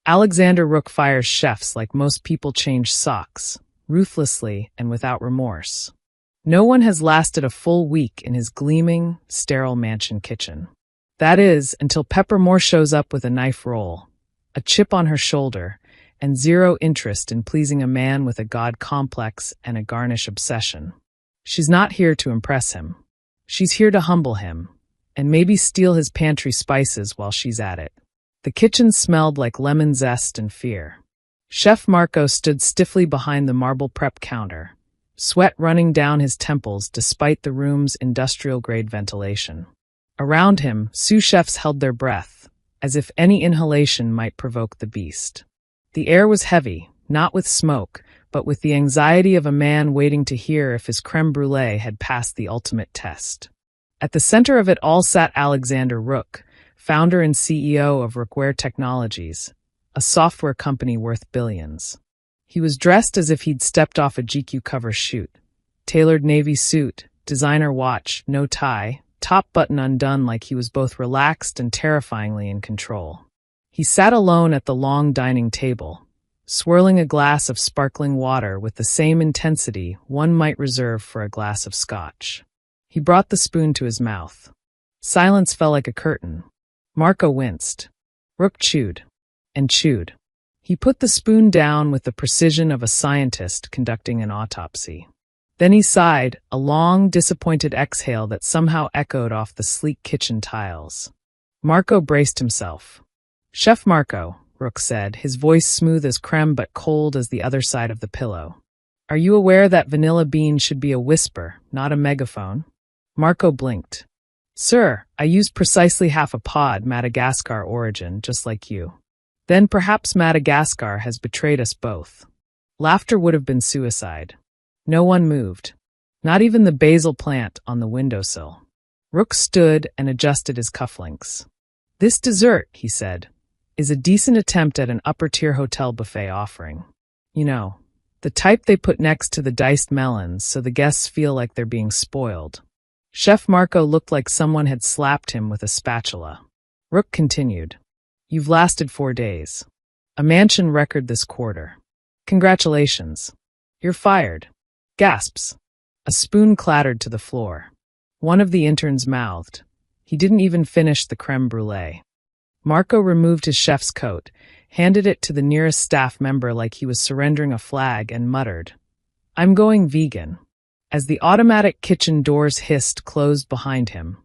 Alexander Rook fires chefs like most people change socks, ruthlessly and without remorse. No one has lasted a full week in his gleaming, sterile mansion kitchen. That is, until Pepper Moore shows up with a knife roll, a chip on her shoulder, and zero interest in pleasing a man with a god complex and a garnish obsession. She's not here to impress him. She's here to humble him, and maybe steal his pantry spices while she's at it. The kitchen smelled like lemon zest and fear. Chef Marco stood stiffly behind the marble prep counter, sweat running down his temples despite the room's industrial-grade ventilation. Around him, sous chefs held their breath, as if any inhalation might provoke the beast. The air was heavy, not with smoke, but with the anxiety of a man waiting to hear if his crème brûlée had passed the ultimate test. At the center of it all sat Alexander Rook, founder and CEO of Rookware Technologies, a software company worth billions. He was dressed as if he'd stepped off a GQ cover shoot. Tailored navy suit, designer watch, no tie, top button undone like he was both relaxed and terrifyingly in control. He sat alone at the long dining table, swirling a glass of sparkling water with the same intensity one might reserve for a glass of scotch. He brought the spoon to his mouth. Silence fell like a curtain. Marco winced. Rook chewed and chewed. He put the spoon down with the precision of a scientist conducting an autopsy. Then he sighed, a long, disappointed exhale that somehow echoed off the sleek kitchen tiles. Marco braced himself. "Chef Marco," Rook said, his voice smooth as creme but cold as the other side of the pillow. "Are you aware that vanilla bean should be a whisper, not a megaphone?" Marco blinked. "Sir, I used precisely half a pod, Madagascar origin, just like you." "Then perhaps Madagascar has betrayed us both." Laughter would have been suicide. No one moved. Not even the basil plant on the windowsill. Rook stood and adjusted his cufflinks. "This dessert," he said, "is a decent attempt at an upper-tier hotel buffet offering. You know, the type they put next to the diced melons so the guests feel like they're being spoiled." Chef Marco looked like someone had slapped him with a spatula. Rook continued. "You've lasted 4 days. A mansion record this quarter. Congratulations. You're fired." Gasps. A spoon clattered to the floor. One of the interns mouthed. He didn't even finish the crème brûlée. Marco removed his chef's coat, handed it to the nearest staff member like he was surrendering a flag, and muttered, "I'm going vegan." As the automatic kitchen doors hissed closed behind him,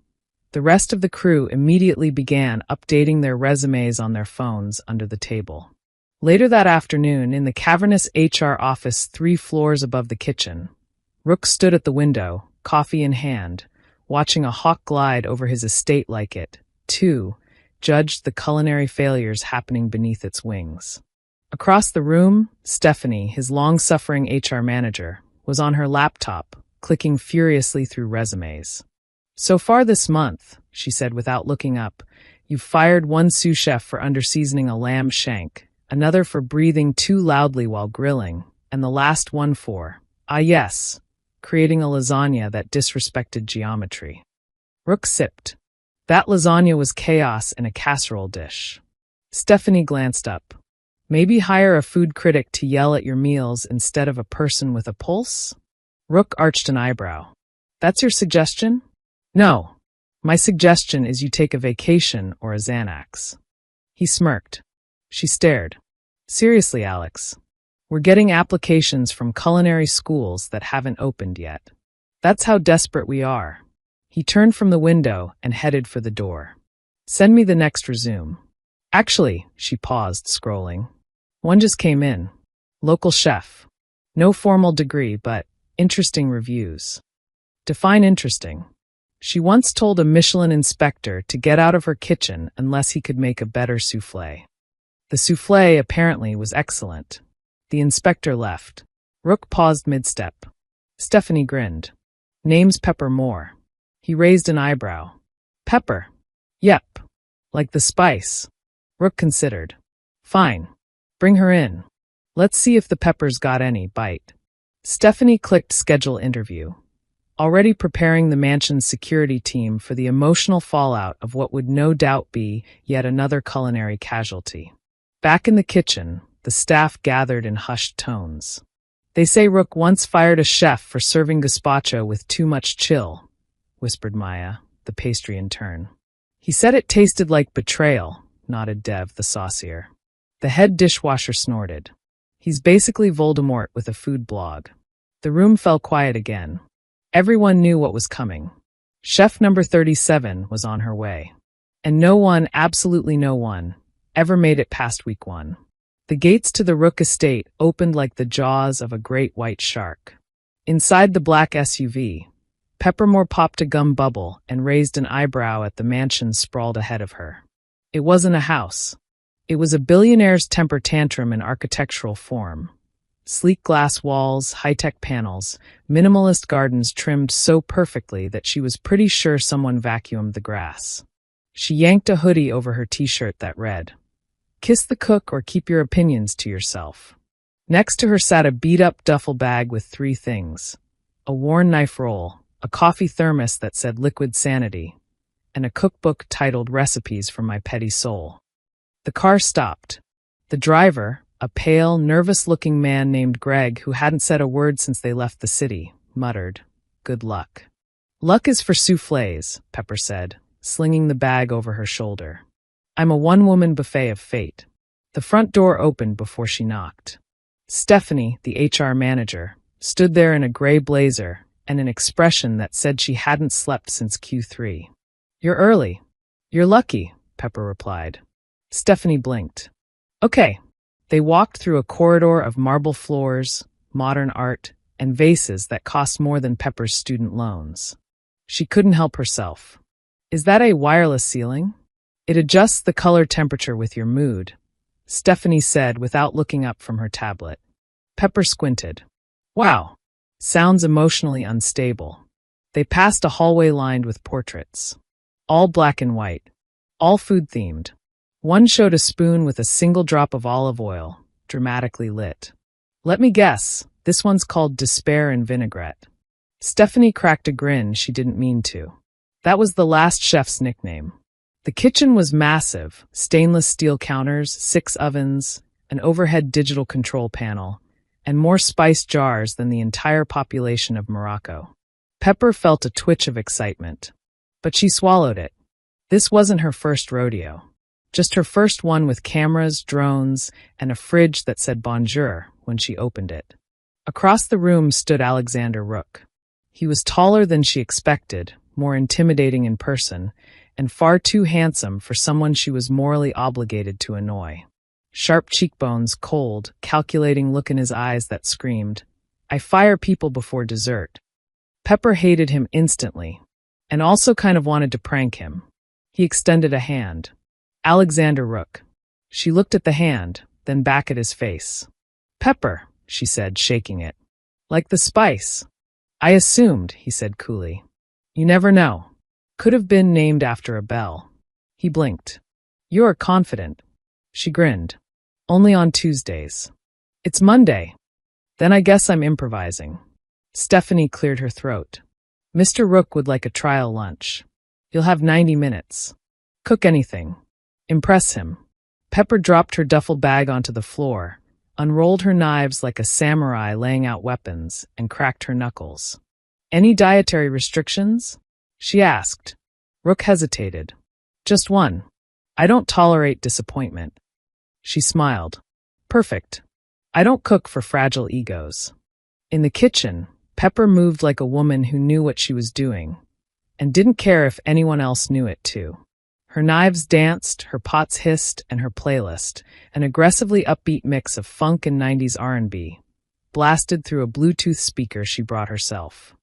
the rest of the crew immediately began updating their resumes on their phones under the table. Later that afternoon, in the cavernous HR office 3 floors above the kitchen, Rook stood at the window, coffee in hand, watching a hawk glide over his estate like it, too, judged the culinary failures happening beneath its wings. Across the room, Stephanie, his long-suffering HR manager, was on her laptop, clicking furiously through resumes. "So far this month," she said without looking up, "you've fired 1 sous chef for under-seasoning a lamb shank, another for breathing too loudly while grilling, and the last one for, yes, creating a lasagna that disrespected geometry." Rook sipped. That lasagna was chaos in a casserole dish. Stephanie glanced up. "Maybe hire a food critic to yell at your meals instead of a person with a pulse?" Rook arched an eyebrow. "That's your suggestion?" "No. My suggestion is you take a vacation or a Xanax." He smirked. She stared. "Seriously, Alex. We're getting applications from culinary schools that haven't opened yet. That's how desperate we are." He turned from the window and headed for the door. "Send me the next resume." "Actually," she paused, scrolling. "One just came in. Local chef. No formal degree, but interesting reviews." Define interesting. She once told a Michelin inspector to get out of her kitchen unless he could make a better soufflé. The soufflé apparently was excellent. The inspector left. Rook paused mid-step. Stephanie grinned. "Name's Pepper Moore." He raised an eyebrow. "Pepper?" "Yep. Like the spice." Rook considered. "Fine. Bring her in. Let's see if the pepper's got any bite." Stephanie clicked schedule interview, already preparing the mansion's security team for the emotional fallout of what would no doubt be yet another culinary casualty. Back in the kitchen, the staff gathered in hushed tones. "They say Rook once fired a chef for serving gazpacho with too much chill," whispered Maya, the pastry intern. "He said it tasted like betrayal," nodded Dev, the saucier. The head dishwasher snorted. "He's basically Voldemort with a food blog." The room fell quiet again. Everyone knew what was coming. Chef number 37 was on her way. And no one, absolutely no one, ever made it past week 1. The gates to the Rook estate opened like the jaws of a great white shark. Inside the black SUV, Peppermore popped a gum bubble and raised an eyebrow at the mansion sprawled ahead of her. It wasn't a house. It was a billionaire's temper tantrum in architectural form. Sleek glass walls, high-tech panels, minimalist gardens trimmed so perfectly that she was pretty sure someone vacuumed the grass. She yanked a hoodie over her t-shirt that read, "Kiss the cook or keep your opinions to yourself." Next to her sat a beat-up duffel bag with 3 things: a worn knife roll, a coffee thermos that said Liquid Sanity, and a cookbook titled Recipes for My Petty Soul. The car stopped. The driver, a pale, nervous-looking man named Greg who hadn't said a word since they left the city, muttered, "Good luck." "Luck is for soufflés," Pepper said, slinging the bag over her shoulder. "I'm a one-woman buffet of fate." The front door opened before she knocked. Stephanie, the HR manager, stood there in a gray blazer and an expression that said she hadn't slept since Q3. "You're early." "You're lucky," Pepper replied. Stephanie blinked. "Okay." They walked through a corridor of marble floors, modern art, and vases that cost more than Pepper's student loans. She couldn't help herself. "Is that a wireless ceiling?" "It adjusts the color temperature with your mood," Stephanie said without looking up from her tablet. Pepper squinted. "Wow. Sounds emotionally unstable." They passed a hallway lined with portraits. All black and white. All food-themed. One showed a spoon with a single drop of olive oil, dramatically lit. "Let me guess, this one's called Despair and Vinaigrette." Stephanie cracked a grin she didn't mean to. That was the last chef's nickname. The kitchen was massive, stainless steel counters, 6 ovens, an overhead digital control panel, and more spice jars than the entire population of Morocco. Pepper felt a twitch of excitement. But she swallowed it. This wasn't her first rodeo. Just her first one with cameras, drones, and a fridge that said bonjour when she opened it. Across the room stood Alexander Rook. He was taller than she expected, more intimidating in person, and far too handsome for someone she was morally obligated to annoy. Sharp cheekbones, cold, calculating look in his eyes that screamed, "I fire people before dessert." Pepper hated him instantly, and also kind of wanted to prank him. He extended a hand. "Alexander Rook." She looked at the hand, then back at his face. "Pepper," she said, shaking it. "Like the spice." "I assumed," he said coolly. "You never know. Could have been named after a bell." He blinked. "You are confident." She grinned. "Only on Tuesdays." "It's Monday." "Then I guess I'm improvising." Stephanie cleared her throat. "Mr. Rook would like a trial lunch. You'll have 90 minutes. Cook anything. Impress him." Pepper dropped her duffel bag onto the floor, unrolled her knives like a samurai laying out weapons, and cracked her knuckles. "Any dietary restrictions?" she asked. Rook hesitated. "Just one. I don't tolerate disappointment." She smiled. "Perfect. I don't cook for fragile egos." In the kitchen, Pepper moved like a woman who knew what she was doing, and didn't care if anyone else knew it too. Her knives danced, her pots hissed, and her playlist, an aggressively upbeat mix of funk and 90s R&B, blasted through a Bluetooth speaker she brought herself.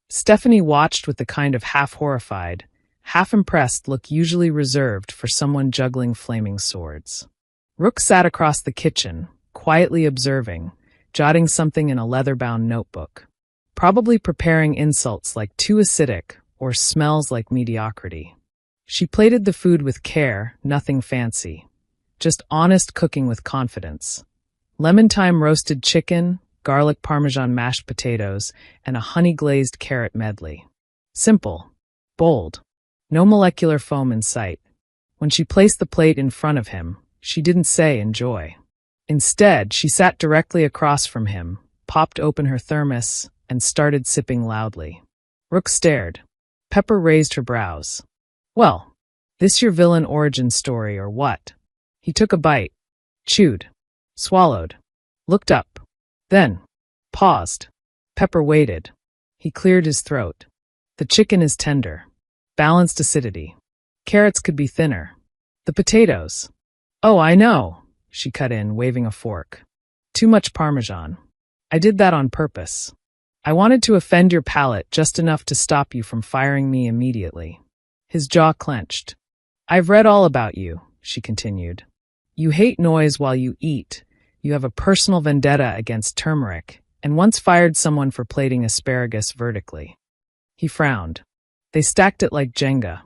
Stephanie watched with the kind of half-horrified, half-impressed look usually reserved for someone juggling flaming swords. Rook sat across the kitchen, quietly observing, jotting something in a leather-bound notebook, probably preparing insults like too acidic or smells like mediocrity. She plated the food with care, nothing fancy. Just honest cooking with confidence. Lemon-thyme roasted chicken, garlic parmesan mashed potatoes, and a honey-glazed carrot medley. Simple. Bold. No molecular foam in sight. When she placed the plate in front of him, She didn't say enjoy. Instead, she sat directly across from him, popped open her thermos, and started sipping loudly. Rook stared. Pepper raised her brows. Well, this your villain origin story or what? He took a bite, chewed, swallowed, looked up, then paused. Pepper waited. He cleared his throat. The chicken is tender. Balanced acidity. Carrots could be thinner. The potatoes. Oh, I know, she cut in, waving a fork. Too much Parmesan. I did that on purpose. I wanted to offend your palate just enough to stop you from firing me immediately. His jaw clenched. I've read all about you, she continued. You hate noise while you eat. You have a personal vendetta against turmeric, and once fired someone for plating asparagus vertically. He frowned. They stacked it like Jenga.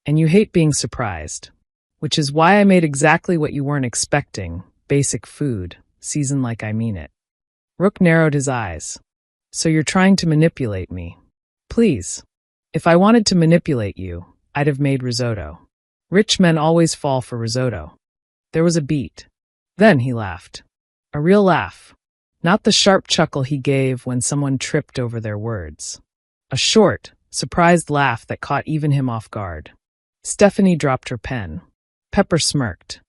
And you hate being surprised. Which is why I made exactly what you weren't expecting, basic food, seasoned like I mean it. Rook narrowed his eyes. So you're trying to manipulate me. Please. If I wanted to manipulate you, I'd have made risotto. Rich men always fall for risotto. There was a beat. Then he laughed. A real laugh. Not the sharp chuckle he gave when someone tripped over their words. A short, surprised laugh that caught even him off guard. Stephanie dropped her pen. Pepper smirked.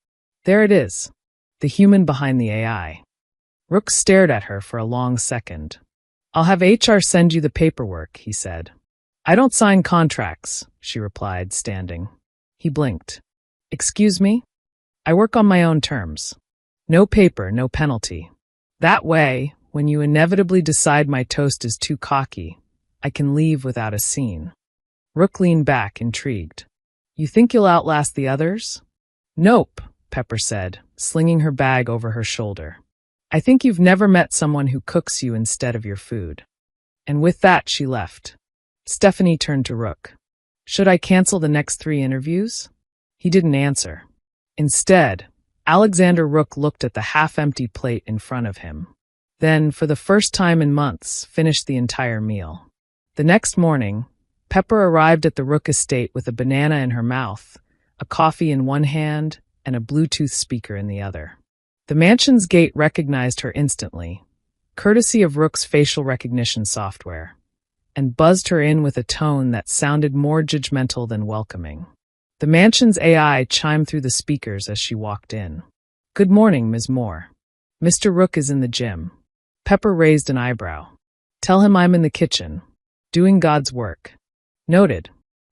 There it is. The human behind the AI. Rook stared at her for a long second. I'll have HR send you the paperwork, he said. I don't sign contracts, she replied, standing. He blinked. Excuse me? I work on my own terms. No paper, no penalty. That way, when you inevitably decide my toast is too cocky, I can leave without a scene. Rook leaned back, intrigued. You think you'll outlast the others? Nope, Pepper said, slinging her bag over her shoulder. I think you've never met someone who cooks you instead of your food. And with that, she left. Stephanie turned to Rook. Should I cancel the next 3 interviews? He didn't answer. Instead, Alexander Rook looked at the half-empty plate in front of him. Then, for the first time in months, finished the entire meal. The next morning, Pepper arrived at the Rook estate with a banana in her mouth, a coffee in one hand, and a Bluetooth speaker in the other. The mansion's gate recognized her instantly, courtesy of Rook's facial recognition software, and buzzed her in with a tone that sounded more judgmental than welcoming. The mansion's AI chimed through the speakers as she walked in. Good morning, Ms. Moore. Mr. Rook is in the gym. Pepper raised an eyebrow. Tell him I'm in the kitchen, doing God's work. Noted.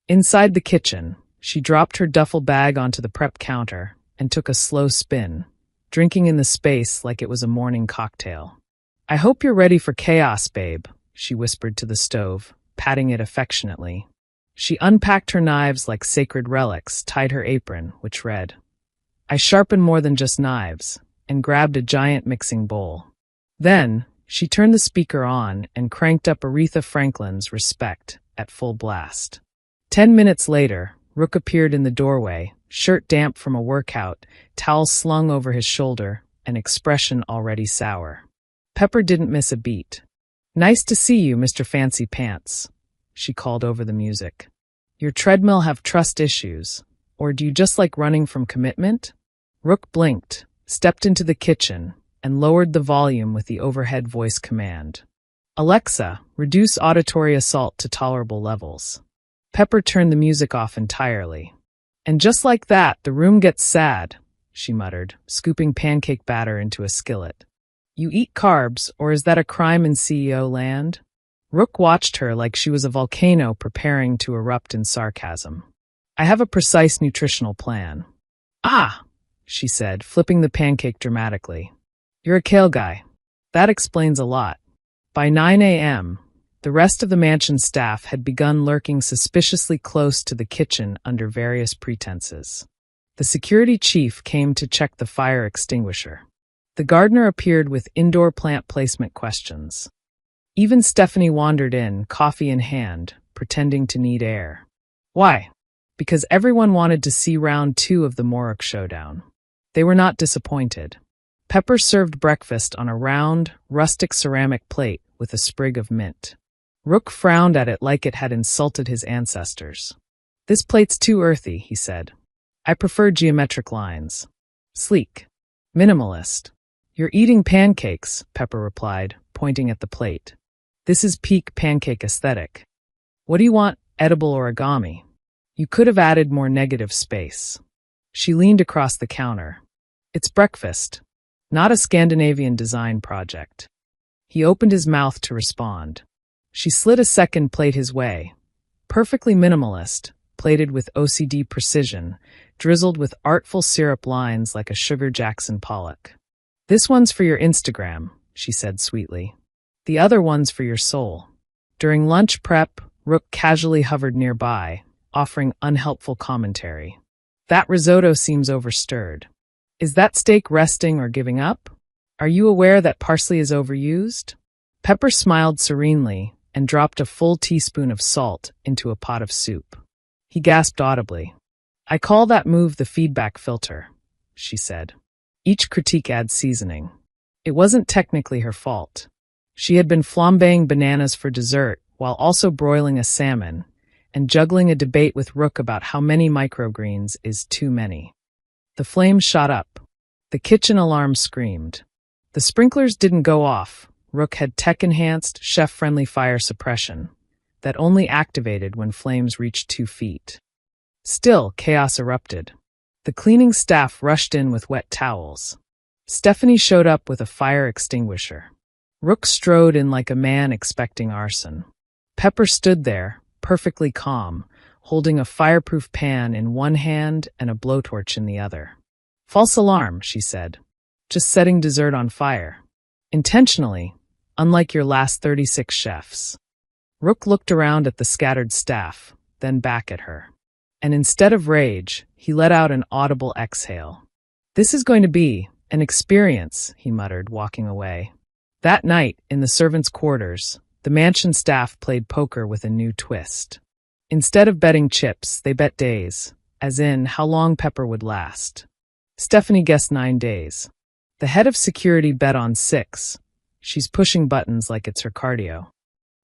Inside the kitchen, she dropped her duffel bag onto the prep counter and took a slow spin, drinking in the space like it was a morning cocktail. I hope you're ready for chaos, babe, she whispered to the stove, patting it affectionately. She unpacked her knives like sacred relics, tied her apron, which read, I sharpen more than just knives, and grabbed a giant mixing bowl. Then, she turned the speaker on and cranked up Aretha Franklin's Respect at full blast. 10 minutes later, Rook appeared in the doorway, shirt damp from a workout, towel slung over his shoulder, an expression already sour. Pepper didn't miss a beat. Nice to see you, Mr. Fancy Pants, she called over the music. Your treadmill have trust issues, or do you just like running from commitment? Rook blinked, stepped into the kitchen, and lowered the volume with the overhead voice command. Alexa, reduce auditory assault to tolerable levels. Pepper turned the music off entirely. And just like that, the room gets sad, she muttered, scooping pancake batter into a skillet. You eat carbs, or is that a crime in CEO land? Rook watched her like she was a volcano preparing to erupt in sarcasm. I have a precise nutritional plan. Ah, she said, flipping the pancake dramatically. You're a kale guy. That explains a lot. By 9 a.m., the rest of the mansion staff had begun lurking suspiciously close to the kitchen under various pretenses. The security chief came to check the fire extinguisher. The gardener appeared with indoor plant placement questions. Even Stephanie wandered in, coffee in hand, pretending to need air. Why? Because everyone wanted to see round 2 of the Rook showdown. They were not disappointed. Pepper served breakfast on a round, rustic ceramic plate with a sprig of mint. Rook frowned at it like it had insulted his ancestors. This plate's too earthy, he said. I prefer geometric lines. Sleek. Minimalist. You're eating pancakes, Pepper replied, pointing at the plate. This is peak pancake aesthetic. What do you want, edible origami? You could have added more negative space. She leaned across the counter. It's breakfast, not a Scandinavian design project. He opened his mouth to respond. She slid a second plate his way. Perfectly minimalist, plated with OCD precision, drizzled with artful syrup lines like a Sugar Jackson Pollock. This one's for your Instagram, she said sweetly. The other one's for your soul. During lunch prep, Rook casually hovered nearby, offering unhelpful commentary. That risotto seems overstirred. Is that steak resting or giving up? Are you aware that parsley is overused? Pepper smiled serenely and dropped a full teaspoon of salt into a pot of soup. He gasped audibly. I call that move the feedback filter, she said. Each critique adds seasoning. It wasn't technically her fault. She had been flambeing bananas for dessert while also broiling a salmon and juggling a debate with Rook about how many microgreens is too many. The flames shot up. The kitchen alarm screamed. The sprinklers didn't go off. Rook had tech-enhanced, chef-friendly fire suppression that only activated when flames reached 2 feet. Still, chaos erupted. The cleaning staff rushed in with wet towels. Stephanie showed up with a fire extinguisher. Rook strode in like a man expecting arson. Pepper stood there, perfectly calm, holding a fireproof pan in one hand and a blowtorch in the other. False alarm, she said. Just setting dessert on fire. Intentionally, unlike your last 36 chefs. Rook looked around at the scattered staff, then back at her. And instead of rage, he let out an audible exhale. This is going to be an experience, he muttered, walking away. That night, in the servants' quarters, the mansion staff played poker with a new twist. Instead of betting chips, they bet days, as in how long Pepper would last. Stephanie guessed 9 days. The head of security bet on 6. She's pushing buttons like it's her cardio.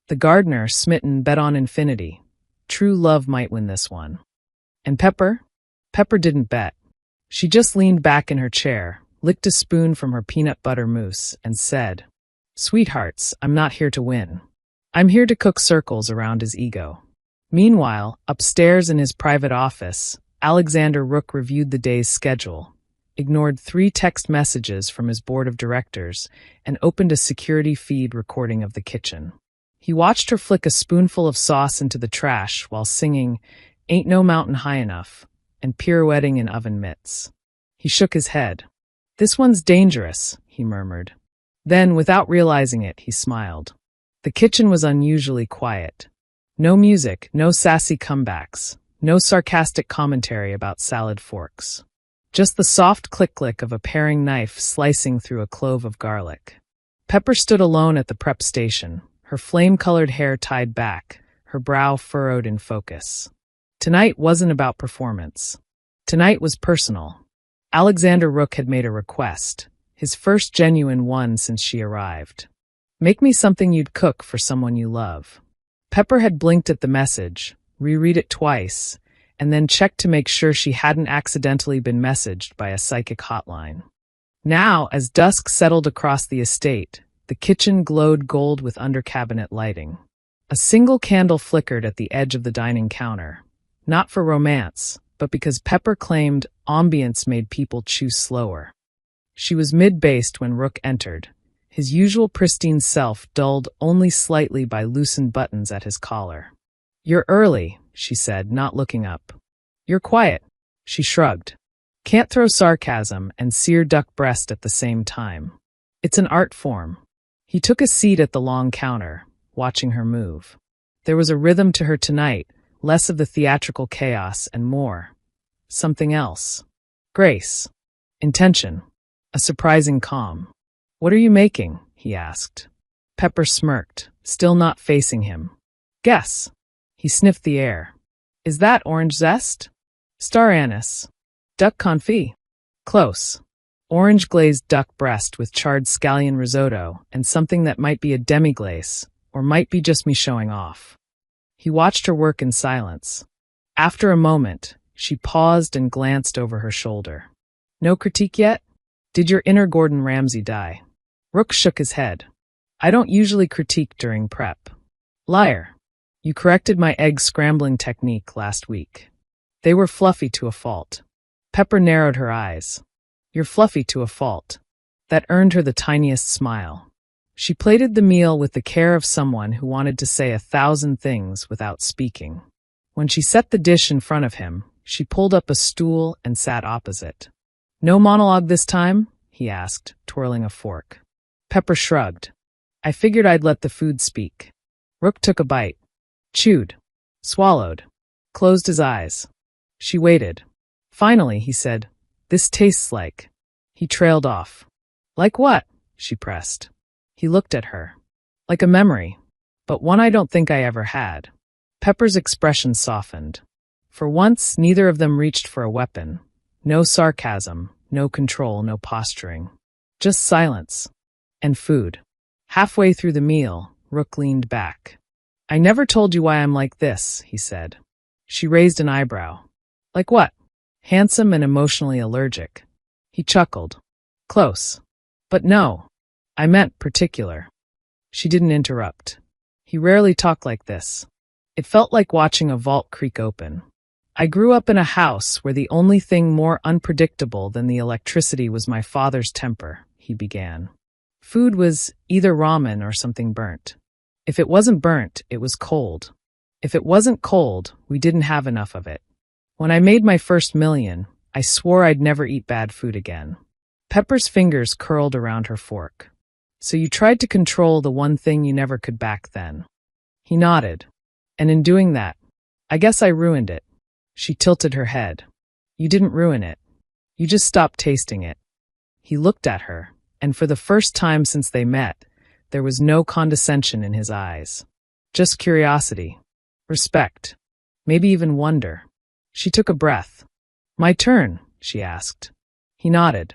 The gardener, smitten, bet on infinity. True love might win this one. And Pepper? Pepper didn't bet. She just leaned back in her chair, licked a spoon from her peanut butter mousse, and said, Sweethearts, I'm not here to win. I'm here to cook circles around his ego. Meanwhile, upstairs in his private office, Alexander Rook reviewed the day's schedule, ignored 3 text messages from his board of directors, and opened a security feed recording of the kitchen. He watched her flick a spoonful of sauce into the trash while singing, Ain't No Mountain High Enough, and pirouetting in oven mitts. He shook his head. This one's dangerous, he murmured. Then, without realizing it, he smiled. The kitchen was unusually quiet. No music, no sassy comebacks, no sarcastic commentary about salad forks. Just the soft click-click of a paring knife slicing through a clove of garlic. Pepper stood alone at the prep station, her flame-colored hair tied back, her brow furrowed in focus. Tonight wasn't about performance. Tonight was personal. Alexander Rook had made a request, his first genuine one since she arrived. Make me something you'd cook for someone you love. Pepper had blinked at the message, reread it twice, and then checked to make sure she hadn't accidentally been messaged by a psychic hotline. Now, as dusk settled across the estate, the kitchen glowed gold with under-cabinet lighting. A single candle flickered at the edge of the dining counter, not for romance, but because Pepper claimed ambience made people chew slower. She was mid-based when Rook entered, his usual pristine self dulled only slightly by loosened buttons at his collar. You're early, she said, not looking up. You're quiet, she shrugged. Can't throw sarcasm and sear duck breast at the same time. It's an art form. He took a seat at the long counter, watching her move. There was a rhythm to her tonight, less of the theatrical chaos and more. Something else. Grace. Intention. A surprising calm. What are you making? He asked. Pepper smirked, still not facing him. Guess. He sniffed the air. Is that orange zest? Star anise. Duck confit. Close. Orange glazed duck breast with charred scallion risotto and something that might be a demi-glace, or might be just me showing off. He watched her work in silence. After a moment, she paused and glanced over her shoulder. No critique yet? Did your inner Gordon Ramsay die? Rook shook his head. I don't usually critique during prep. Liar. You corrected my egg scrambling technique last week. They were fluffy to a fault. Pepper narrowed her eyes. You're fluffy to a fault. That earned her the tiniest smile. She plated the meal with the care of someone who wanted to say 1,000 things without speaking. When she set the dish in front of him, she pulled up a stool and sat opposite. No monologue this time? He asked, twirling a fork. Pepper shrugged. I figured I'd let the food speak. Rook took a bite. Chewed. Swallowed. Closed his eyes. She waited. Finally, he said, This tastes like. He trailed off. Like what? She pressed. He looked at her. Like a memory. But one I don't think I ever had. Pepper's expression softened. For once, neither of them reached for a weapon. No sarcasm, no control, no posturing. Just silence. And food. Halfway through the meal, Rook leaned back. I never told you why I'm like this, he said. She raised an eyebrow. Like what? Handsome and emotionally allergic. He chuckled. Close. But no. I meant particular. She didn't interrupt. He rarely talked like this. It felt like watching a vault creak open. I grew up in a house where the only thing more unpredictable than the electricity was my father's temper, he began. Food was either ramen or something burnt. If it wasn't burnt, it was cold. If it wasn't cold, we didn't have enough of it. When I made my first million, I swore I'd never eat bad food again. Pepper's fingers curled around her fork. So you tried to control the one thing you never could back then. He nodded. And in doing that, I guess I ruined it. She tilted her head. You didn't ruin it. You just stopped tasting it. He looked at her, and for the first time since they met, there was no condescension in his eyes. Just curiosity. Respect. Maybe even wonder. She took a breath. My turn, she asked. He nodded.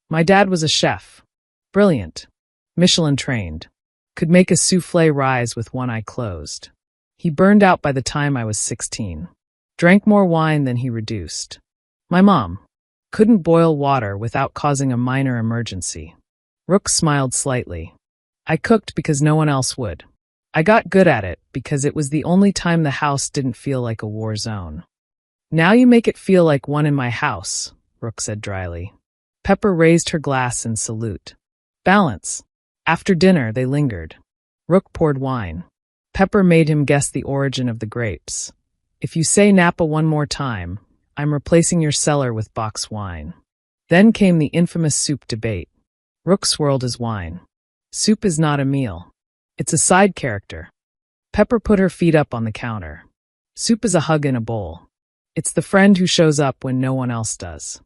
My dad was a chef. Brilliant. Michelin trained. Could make a soufflé rise with one eye closed. He burned out by the time I was 16. Drank more wine than he reduced. My mom couldn't boil water without causing a minor emergency. Rook smiled slightly. I cooked because no one else would. I got good at it because it was the only time the house didn't feel like a war zone. Now you make it feel like one in my house, Rook said dryly. Pepper raised her glass in salute. Balance. After dinner, they lingered. Rook poured wine. Pepper made him guess the origin of the grapes. If you say Napa one more time, I'm replacing your cellar with box wine. Then came the infamous soup debate. Rook swirled his wine. Soup is not a meal. It's a side character. Pepper put her feet up on the counter. Soup is a hug in a bowl. It's the friend who shows up when no one else does.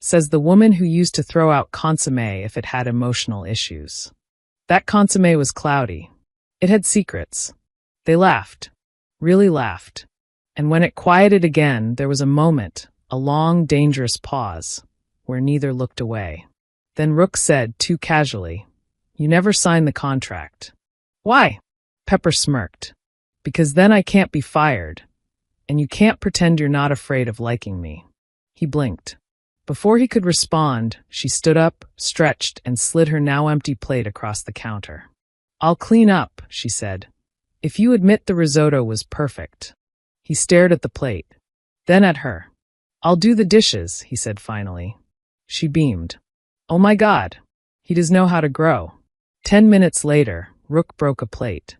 Says the woman who used to throw out consommé if it had emotional issues. That consommé was cloudy. It had secrets. They laughed. Really laughed. And when it quieted again, there was a moment, a long, dangerous pause, where neither looked away. Then Rook said, too casually, You never signed the contract. Why? Pepper smirked. Because then I can't be fired. And you can't pretend you're not afraid of liking me. He blinked. Before he could respond, she stood up, stretched, and slid her now empty plate across the counter. I'll clean up, she said. If you admit the risotto was perfect. He stared at the plate. Then at her. I'll do the dishes, he said finally. She beamed. Oh my God. He does know how to grow. 10 minutes later, Rook broke a plate.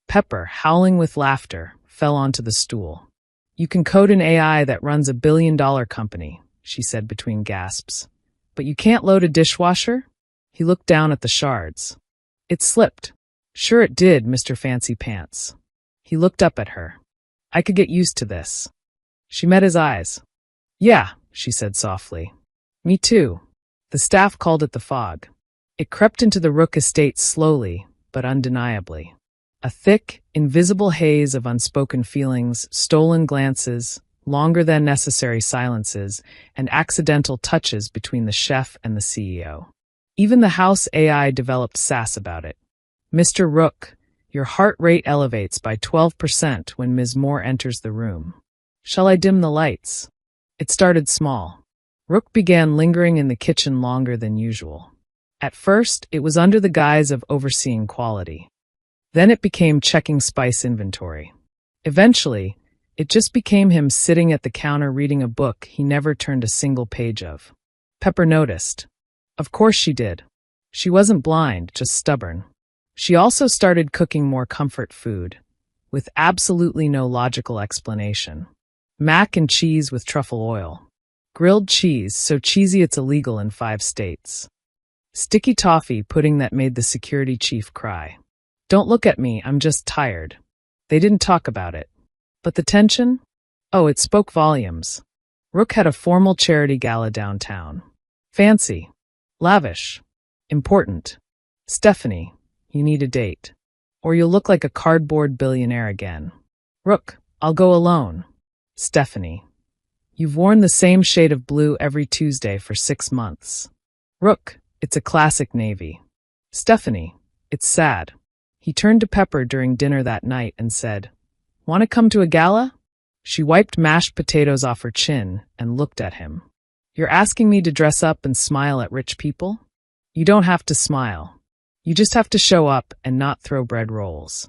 Pepper, howling with laughter, fell onto the stool. You can code an AI that runs $1 billion company, she said between gasps. But you can't load a dishwasher? He looked down at the shards. It slipped. Sure it did, Mr. Fancy Pants. He looked up at her. I could get used to this. She met his eyes. Yeah, she said softly. Me too. The staff called it the fog. It crept into the Rook estate slowly, but undeniably. A thick, invisible haze of unspoken feelings, stolen glances, longer than necessary silences, and accidental touches between the chef and the CEO. Even the house AI developed sass about it. Mr. Rook, your heart rate elevates by 12% when Ms. Moore enters the room. Shall I dim the lights? It started small. Rook began lingering in the kitchen longer than usual. At first, it was under the guise of overseeing quality. Then it became checking spice inventory. Eventually, it just became him sitting at the counter reading a book he never turned a single page of. Pepper noticed. Of course she did. She wasn't blind, just stubborn. She also started cooking more comfort food, with absolutely no logical explanation. Mac and cheese with truffle oil. Grilled cheese, so cheesy it's illegal in 5 states. Sticky toffee pudding that made the security chief cry. Don't look at me, I'm just tired. They didn't talk about it. But the tension? Oh, it spoke volumes. Rook had a formal charity gala downtown. Fancy. Lavish. Important. Stephanie, you need a date. Or you'll look like a cardboard billionaire again. Rook, I'll go alone. Stephanie, you've worn the same shade of blue every Tuesday for 6 months. Rook, it's a classic navy. Stephanie, it's sad. He turned to Pepper during dinner that night and said, "Want to come to a gala?" She wiped mashed potatoes off her chin and looked at him. "You're asking me to dress up and smile at rich people? You don't have to smile. You just have to show up and not throw bread rolls."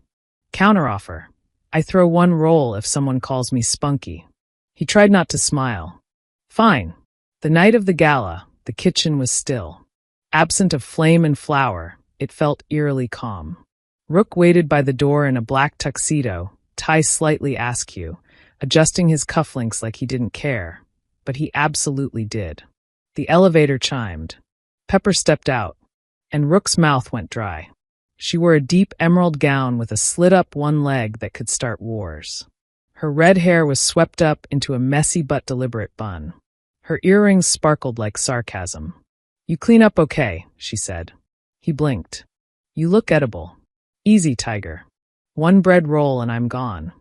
Counteroffer. I throw 1 roll if someone calls me spunky. He tried not to smile. Fine. The night of the gala, the kitchen was still. Absent of flame and flour, it felt eerily calm. Rook waited by the door in a black tuxedo, tie slightly askew, adjusting his cufflinks like he didn't care, but he absolutely did. The elevator chimed. Pepper stepped out, and Rook's mouth went dry. She wore a deep emerald gown with a slit-up one leg that could start wars. Her red hair was swept up into a messy but deliberate bun. Her earrings sparkled like sarcasm. "You clean up okay," she said. He blinked. "You look edible." "Easy, tiger. 1 bread roll and I'm gone."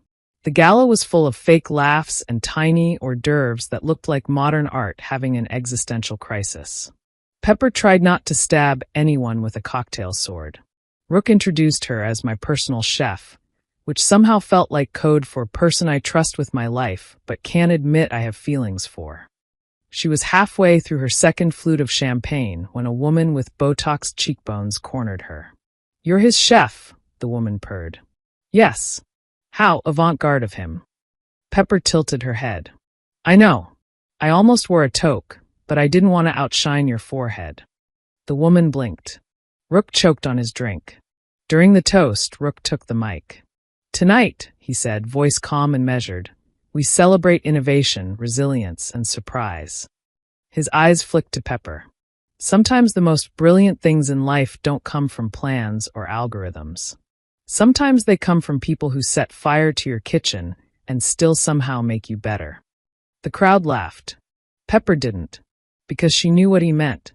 The gala was full of fake laughs and tiny hors d'oeuvres that looked like modern art having an existential crisis. Pepper tried not to stab anyone with a cocktail sword. Rook introduced her as my personal chef, which somehow felt like code for person I trust with my life but can't admit I have feelings for. She was halfway through her 2nd flute of champagne when a woman with Botox cheekbones cornered her. "You're his chef," the woman purred. "Yes." How avant-garde of him. Pepper tilted her head. "I know. I almost wore a toque, but I didn't want to outshine your forehead." The woman blinked. Rook choked on his drink. During the toast, Rook took the mic. "Tonight," he said, voice calm and measured, "we celebrate innovation, resilience, and surprise." His eyes flicked to Pepper. Sometimes the most brilliant things in life don't come from plans or algorithms. Sometimes they come from people who set fire to your kitchen and still somehow make you better. The crowd laughed. Pepper didn't, because she knew what he meant.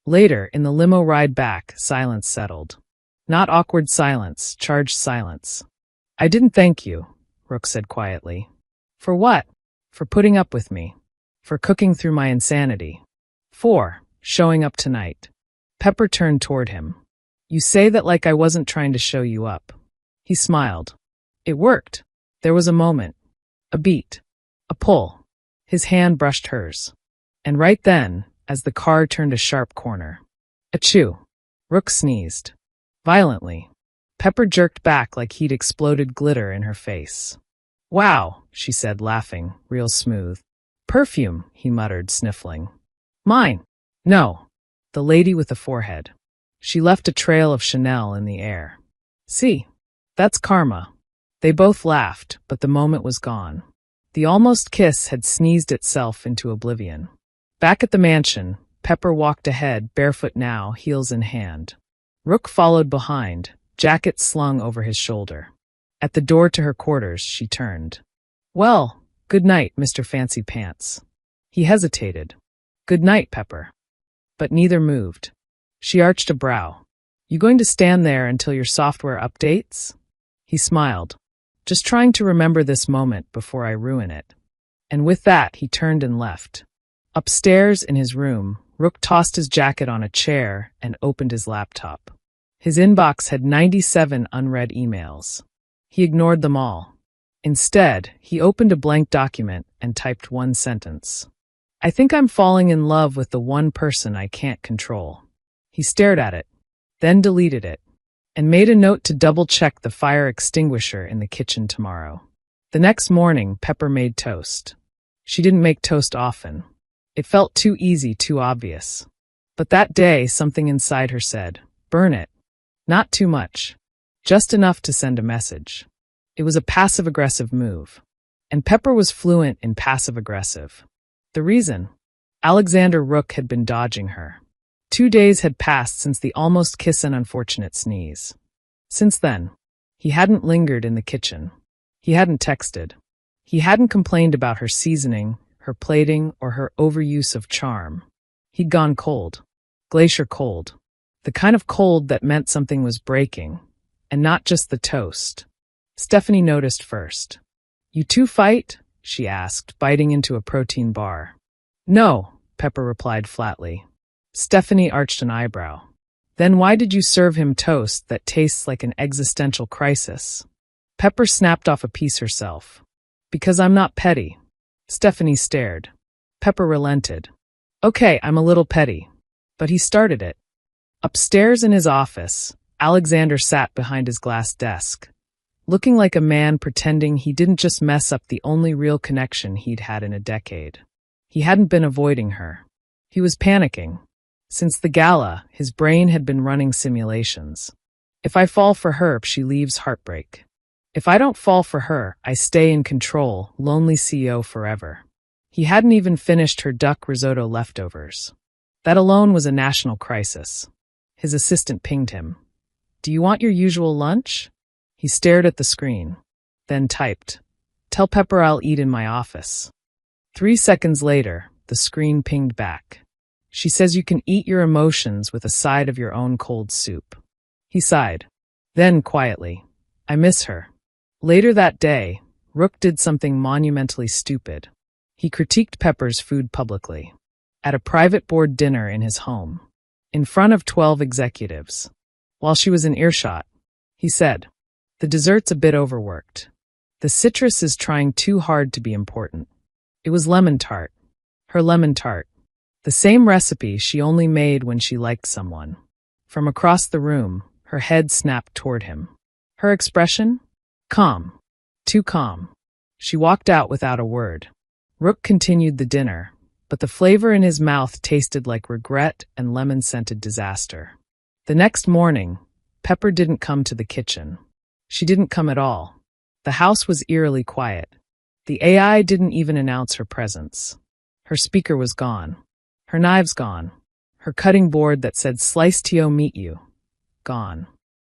Later, in the limo ride back, silence settled. Not awkward silence, charged silence. "I didn't thank you," Rook said quietly. "For what?" "For putting up with me. For cooking through my insanity. For showing up tonight." Pepper turned toward him. "You say that like I wasn't trying to show you up." He smiled. "It worked." There was a moment. A beat. A pull. His hand brushed hers. And right then, as the car turned a sharp corner. Achoo. Rook sneezed. Violently. Pepper jerked back like he'd exploded glitter in her face. "Wow," she said, laughing, real smooth. "Perfume," he muttered, sniffling. "Mine." "No." The lady with the forehead. She left a trail of Chanel in the air. "See? That's karma." They both laughed, but the moment was gone. The almost kiss had sneezed itself into oblivion. Back at the mansion, Pepper walked ahead, barefoot now, heels in hand. Rook followed behind, jacket slung over his shoulder. At the door to her quarters, she turned. "Well, good night, Mr. Fancy Pants." He hesitated. "Good night, Pepper." But neither moved. She arched a brow. "You going to stand there until your software updates?" He smiled. "Just trying to remember this moment before I ruin it." And with that, he turned and left. Upstairs in his room, Rook tossed his jacket on a chair and opened his laptop. His inbox had 97 unread emails. He ignored them all. Instead, he opened a blank document and typed 1 sentence. I think I'm falling in love with the one person I can't control. He stared at it, then deleted it, and made a note to double-check the fire extinguisher in the kitchen tomorrow. The next morning, Pepper made toast. She didn't make toast often. It felt too easy, too obvious. But that day, something inside her said, burn it. Not too much. Just enough to send a message. It was a passive-aggressive move. And Pepper was fluent in passive-aggressive. The reason? Alexander Rook had been dodging her. 2 days had passed since the almost kiss and unfortunate sneeze. Since then, he hadn't lingered in the kitchen. He hadn't texted. He hadn't complained about her seasoning, her plating, or her overuse of charm. He'd gone cold. Glacier cold. The kind of cold that meant something was breaking. And not just the toast. Stephanie noticed first. You two fight? She asked, biting into a protein bar. No, Pepper replied flatly. Stephanie arched an eyebrow. Then why did you serve him toast that tastes like an existential crisis? Pepper snapped off a piece herself. Because I'm not petty. Stephanie stared. Pepper relented. Okay, I'm a little petty. But he started it. Upstairs in his office, Alexander sat behind his glass desk, looking like a man pretending he didn't just mess up the only real connection he'd had in a decade. He hadn't been avoiding her. He was panicking. Since the gala, his brain had been running simulations. If I fall for her, she leaves heartbreak. If I don't fall for her, I stay in control, lonely CEO forever. He hadn't even finished her duck risotto leftovers. That alone was a national crisis. His assistant pinged him. Do you want your usual lunch? He stared at the screen, then typed, Tell Pepper I'll eat in my office. 3 seconds later, the screen pinged back. She says you can eat your emotions with a side of your own cold soup. He sighed. Then, quietly, I miss her. Later that day, Rook did something monumentally stupid. He critiqued Pepper's food publicly. At a private board dinner in his home. In front of 12 executives. While she was in earshot, he said, The dessert's a bit overworked. The citrus is trying too hard to be important. It was lemon tart. Her lemon tart. The same recipe she only made when she liked someone. From across the room, her head snapped toward him. Her expression? Calm. Too calm. She walked out without a word. Rook continued the dinner, but the flavor in his mouth tasted like regret and lemon-scented disaster. The next morning, Pepper didn't come to the kitchen. She didn't come at all. The house was eerily quiet. The AI didn't even announce her presence. Her speaker was gone. Her knives gone. Her cutting board that said "Slice to meet you." Gone.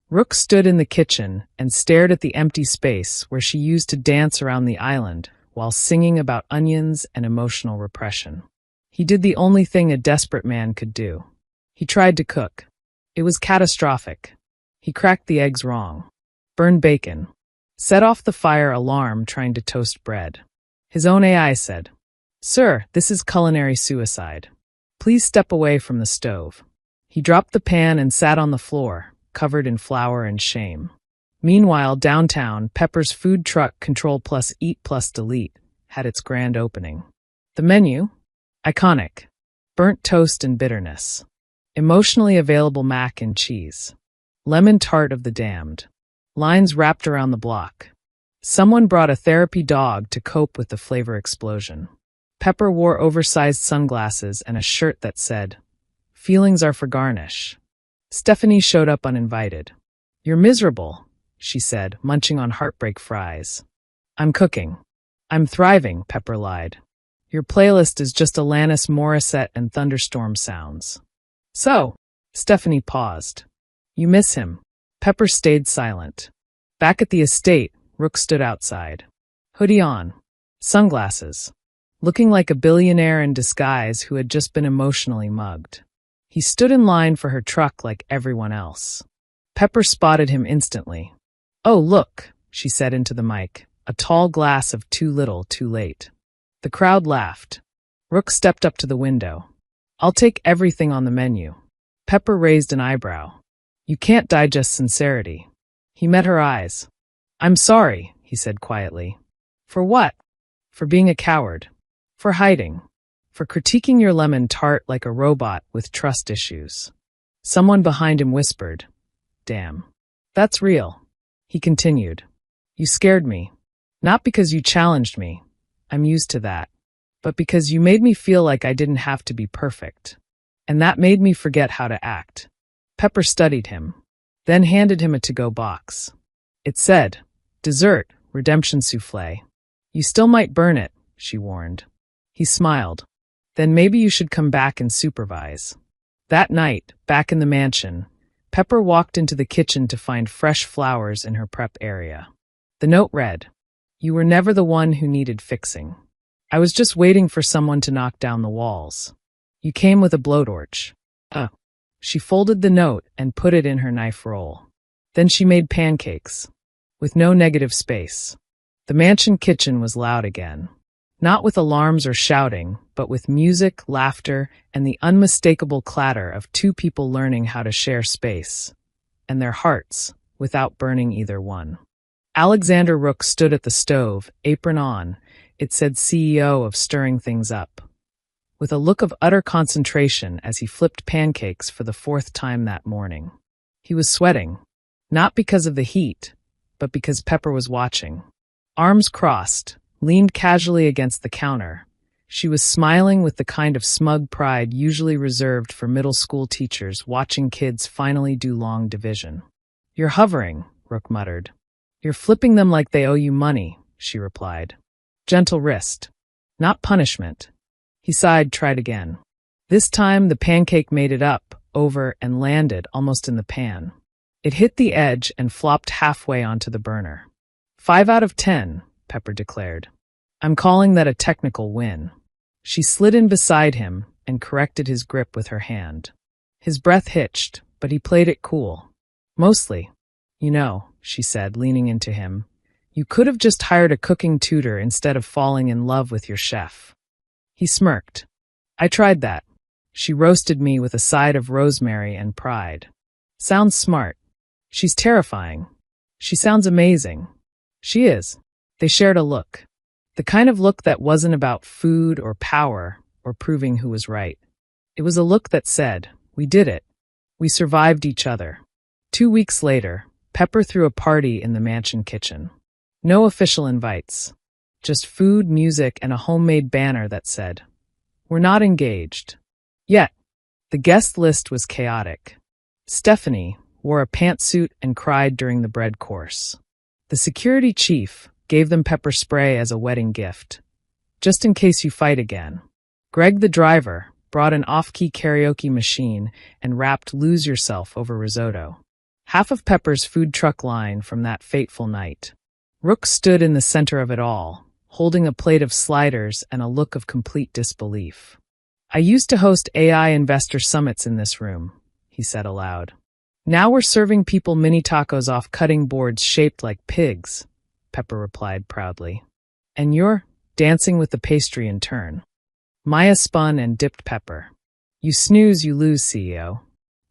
Rook stood in the kitchen and stared at the empty space where she used to dance around the island while singing about onions and emotional repression. He did the only thing a desperate man could do. He tried to cook. It was catastrophic. He cracked the eggs wrong. Burned bacon. Set off the fire alarm trying to toast bread. His own AI said, Sir, this is culinary suicide. Please step away from the stove. He dropped the pan and sat on the floor, covered in flour and shame. Meanwhile, downtown, Pepper's food truck Control Plus Eat Plus Delete had its grand opening. The menu? Iconic. Burnt toast and bitterness. Emotionally available mac and cheese. Lemon tart of the damned. Lines wrapped around the block. Someone brought a therapy dog to cope with the flavor explosion. Pepper wore oversized sunglasses and a shirt that said, Feelings are for garnish. Stephanie showed up uninvited. You're miserable, she said, munching on heartbreak fries. I'm cooking. I'm thriving, Pepper lied. Your playlist is just Alanis Morissette and thunderstorm sounds. So, Stephanie paused. You miss him. Pepper stayed silent. Back at the estate, Rook stood outside. Hoodie on. Sunglasses. Looking like a billionaire in disguise who had just been emotionally mugged. He stood in line for her truck like everyone else. Pepper spotted him instantly. Oh, look, she said into the mic, a tall glass of too little, too late. The crowd laughed. Rook stepped up to the window. I'll take everything on the menu. Pepper raised an eyebrow. You can't digest sincerity. He met her eyes. I'm sorry, he said quietly. For what? For being a coward. For hiding. for critiquing your lemon tart like a robot with trust issues. Someone behind him whispered, "Damn. That's real." He continued, "You scared me. Not because you challenged me. I'm used to that. But because you made me feel like I didn't have to be perfect. And that made me forget how to act." Pepper studied him, then handed him a to-go box. It said, "Dessert, redemption souffle." "You still might burn it," she warned. He smiled. "Then maybe you should come back and supervise." That night, back in the mansion, Pepper walked into the kitchen to find fresh flowers in her prep area. The note read, "You were never the one who needed fixing. I was just waiting for someone to knock down the walls. You came with a blowtorch." She folded the note and put it in her knife roll. Then she made pancakes, with no negative space. The mansion kitchen was loud again. Not with alarms or shouting, but with music, laughter, and the unmistakable clatter of two people learning how to share space, and their hearts, without burning either one. Alexander Rook stood at the stove, apron on. It said CEO of Stirring Things Up, with a look of utter concentration as he flipped pancakes for the fourth time that morning. He was sweating, not because of the heat, but because Pepper was watching. Arms crossed, leaned casually against the counter. She was smiling with the kind of smug pride usually reserved for middle school teachers watching kids finally do long division. "You're hovering," Rook muttered. "You're flipping them like they owe you money," she replied. "Gentle wrist. Not punishment." He sighed, tried again. This time the pancake made it up, over, and landed almost in the pan. It hit the edge and flopped halfway onto the burner. 5 out of 10, Pepper declared. "I'm calling that a technical win." She slid in beside him and corrected his grip with her hand. His breath hitched, but he played it cool. "Mostly. You know," she said, leaning into him, "you could have just hired a cooking tutor instead of falling in love with your chef." He smirked. "I tried that. She roasted me with a side of rosemary and pride." "Sounds smart." "She's terrifying." "She sounds amazing." "She is." They shared a look. The kind of look that wasn't about food or power or proving who was right. It was a look that said, "We did it. We survived each other." 2 weeks later, Pepper threw a party in the mansion kitchen. No official invites. Just food, music, and a homemade banner that said, "We're not engaged." Yet, the guest list was chaotic. Stephanie wore a pantsuit and cried during the bread course. The security chief gave them pepper spray as a wedding gift, just in case you fight again. Greg, the driver, brought an off-key karaoke machine and rapped "Lose Yourself" over risotto. Half of Pepper's food truck line from that fateful night. Rook stood in the center of it all, holding a plate of sliders and a look of complete disbelief. "I used to host AI investor summits in this room," he said aloud. "Now we're serving people mini tacos off cutting boards shaped like pigs," Pepper replied proudly. "And you're dancing with the pastry in turn." Maya spun and dipped Pepper. "You snooze, you lose, CEO."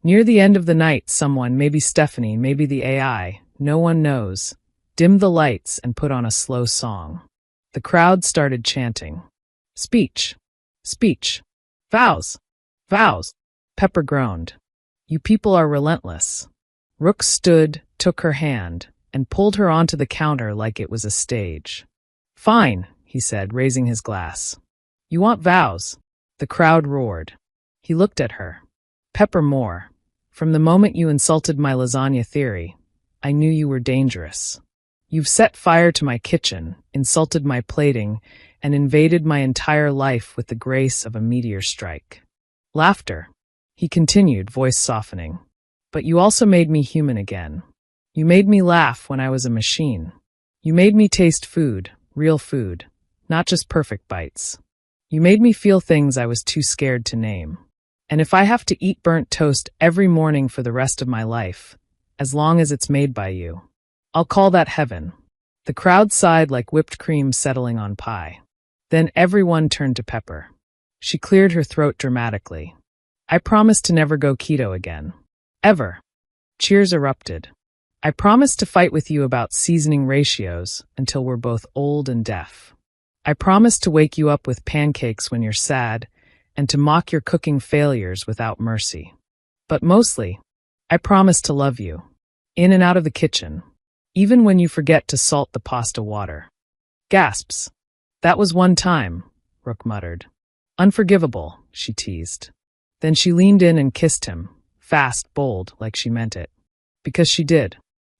Near the end of the night, someone, maybe Stephanie, maybe the AI, no one knows, dimmed the lights and put on a slow song. The crowd started chanting. "Speech. Speech. Vows. Vows." Pepper groaned. "You people are relentless." Rook stood, took her hand, and pulled her onto the counter like it was a stage. "Fine," he said, raising his glass. "You want vows?" The crowd roared. He looked at her. "Pepper Moore, from the moment you insulted my lasagna theory, I knew you were dangerous. You've set fire to my kitchen, insulted my plating, and invaded my entire life with the grace of a meteor strike." Laughter. He continued, voice softening. "But you also made me human again. You made me laugh when I was a machine. You made me taste food, real food, not just perfect bites. You made me feel things I was too scared to name. And if I have to eat burnt toast every morning for the rest of my life, as long as it's made by you, I'll call that heaven." The crowd sighed like whipped cream settling on pie. Then everyone turned to Pepper. She cleared her throat dramatically. "I promise to never go keto again. Ever." Cheers erupted. "I promise to fight with you about seasoning ratios until we're both old and deaf. I promise to wake you up with pancakes when you're sad and to mock your cooking failures without mercy. But mostly, I promise to love you, in and out of the kitchen, even when you forget to salt the pasta water. Gasps. That was one time, Rook muttered. Unforgivable, she teased. Then she leaned in and kissed him, fast, bold, like she meant it. Because she did.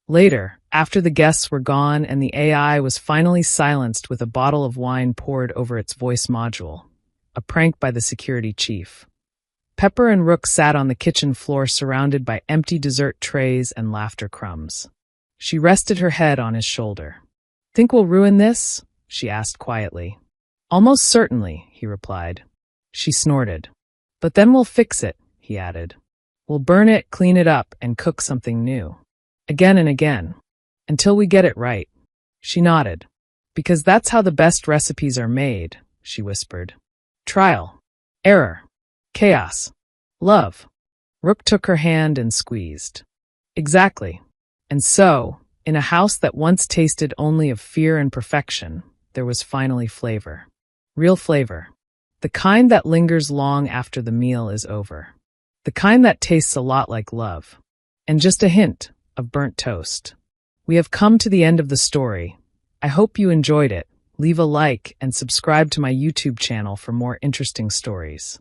Later, after the guests were gone and the AI was finally silenced with a bottle of wine poured over its voice module, a prank by the security chief. Pepper and Rook sat on the kitchen floor surrounded by empty dessert trays and laughter crumbs. She rested her head on his shoulder. Think we'll ruin this? She asked quietly. Almost certainly, he replied. She snorted. But then we'll fix it, he added. We'll burn it, clean it up, and cook something new. Again and again. Until we get it right. She nodded. Because that's how the best recipes are made, she whispered. Trial. Error. Chaos. Love. Rook took her hand and squeezed. Exactly. And so, in a house that once tasted only of fear and perfection, there was finally flavor. Real flavor. The kind that lingers long after the meal is over. The kind that tastes a lot like love. And just a hint of burnt toast. We have come to the end of the story. I hope you enjoyed it. Leave a like and subscribe to my YouTube channel for more interesting stories.